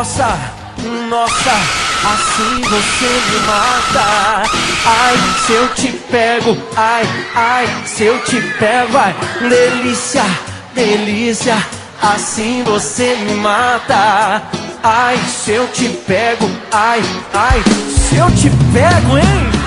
Nossa, nossa, assim você me mata. Ai, se eu te pego, ai, ai, se eu te pego, ai, delícia, delícia, assim você me mata. Ai, se eu te pego, ai, ai, se eu te pego, hein?